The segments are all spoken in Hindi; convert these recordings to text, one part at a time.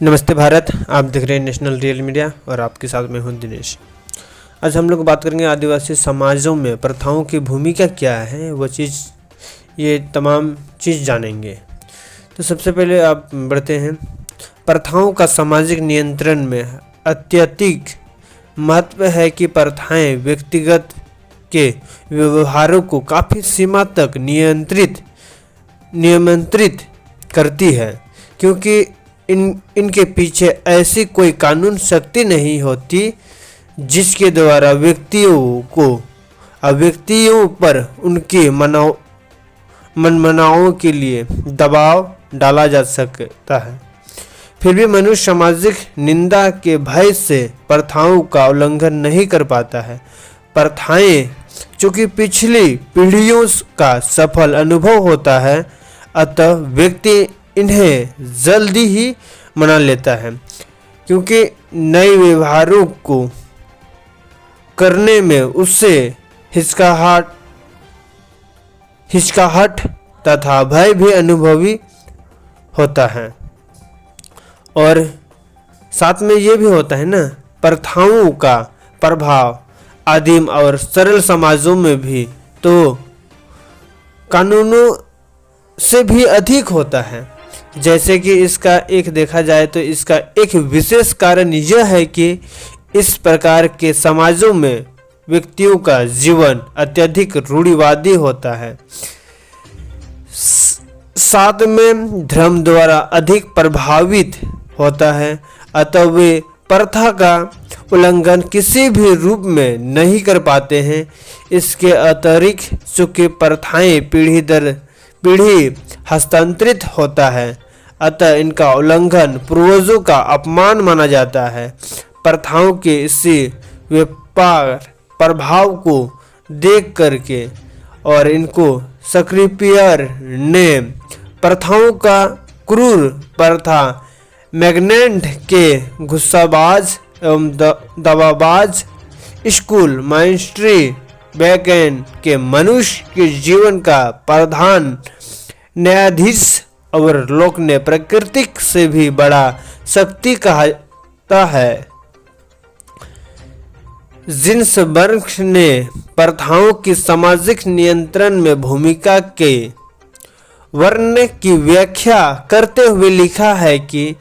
नमस्ते भारत, आप देख रहे हैं नेशनल रियल मीडिया और आपके साथ मैं हूं दिनेश। आज हम लोग बात करेंगे आदिवासी समाजों में प्रथाओं की भूमिका क्या है, वो चीज़ ये तमाम चीज़ जानेंगे। तो सबसे पहले आप बढ़ते हैं। प्रथाओं का सामाजिक नियंत्रण में अत्यधिक महत्व है कि प्रथाएं व्यक्तिगत के व्यवहारों को काफ़ी सीमा तक नियंत्रित करती है, क्योंकि इनके पीछे ऐसी कोई कानून शक्ति नहीं होती जिसके द्वारा व्यक्तियों पर उनके मनमानाओं के लिए दबाव डाला जा सकता है। फिर भी मनुष्य सामाजिक निंदा के भय से प्रथाओं का उल्लंघन नहीं कर पाता है। प्रथाएं चूंकि पिछली पीढ़ियों का सफल अनुभव होता है, अतः व्यक्ति इन्हें जल्दी ही मना लेता है, क्योंकि नए व्यवहारों को करने में उससे हिचकिचाहट तथा भय भी अनुभवी होता है। और साथ में ये भी होता है ना, प्रथाओं का प्रभाव आदिम और सरल समाजों में भी तो कानूनों से भी अधिक होता है। जैसे कि इसका एक देखा जाए तो इसका एक विशेष कारण यह है कि इस प्रकार के समाजों में व्यक्तियों का जीवन अत्यधिक रूढ़िवादी होता है, साथ में धर्म द्वारा अधिक प्रभावित होता है। अतः वे प्रथा का उल्लंघन किसी भी रूप में नहीं कर पाते हैं। इसके अतिरिक्त चूंकि प्रथाएं पीढ़ी दर पीढ़ी हस्तांतरित होता है, अतः इनका उल्लंघन पूर्वजों का अपमान माना जाता है। प्रथाओं के इसी व्यापार प्रभाव को देख करके और इनको शेक्सपियर ने प्रथाओं का क्रूर प्रथा मैग्नेट के गुस्साबाज एवं दवाबाज स्कूल माइंस्ट्री बैकेंड के मनुष्य के जीवन का प्रधान न्यायाधीश अवलोक ने प्रकृति से भी बड़ा शक्ति है। जिन्सबर्ग ने प्रथाओं की सामाजिक नियंत्रण में भूमिका के वर्णन की व्याख्या करते हुए लिखा है कि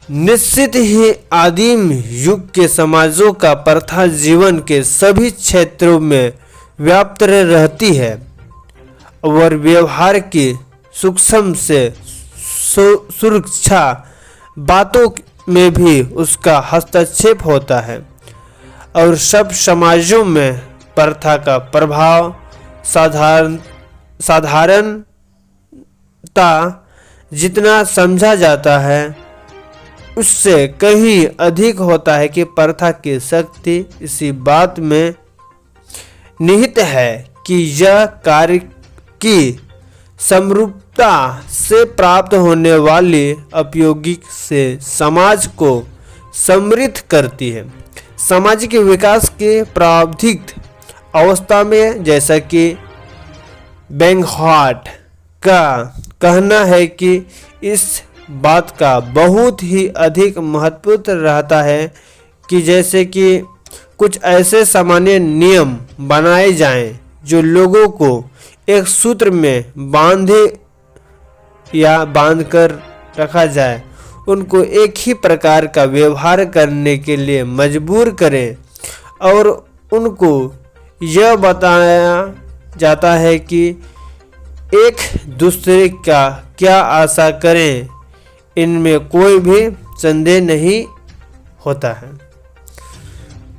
निश्चित ही आदिम युग के समाजों का प्रथा जीवन के सभी क्षेत्रों में व्याप्त रहती है और व्यवहार की सूक्ष्म से सुरक्षा बातों में भी उसका हस्तक्षेप होता है। और सब समाजों में प्रथा का प्रभाव साधारणता जितना समझा जाता है उससे कहीं अधिक होता है कि प्रथा की शक्ति इसी बात में निहित है कि यह कार्य की समरूपता से प्राप्त होने वाली उपयोगी से समाज को समृद्ध करती है। सामाजिक विकास के प्रारंभिक अवस्था में, जैसा कि बैंगहार्ट का कहना है कि इस बात का बहुत ही अधिक महत्व रहता है कि जैसे कि कुछ ऐसे सामान्य नियम बनाए जाएं जो लोगों को एक सूत्र में बांधकर रखा जाए, उनको एक ही प्रकार का व्यवहार करने के लिए मजबूर करें और उनको यह बताया जाता है कि एक दूसरे का क्या आशा करें, इनमें कोई भी संदेह नहीं होता है।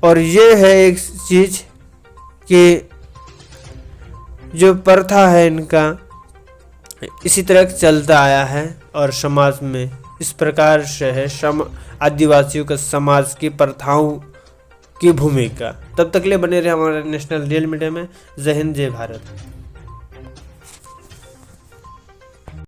और ये है एक चीज़ कि जो प्रथा है इनका इसी तरह चलता आया है और समाज में इस प्रकार से है आदिवासियों का समाज की प्रथाओं की भूमिका। तब तक ले बने रहे हमारे नेशनल रियल मीडिया में। जय हिंद, जय भारत।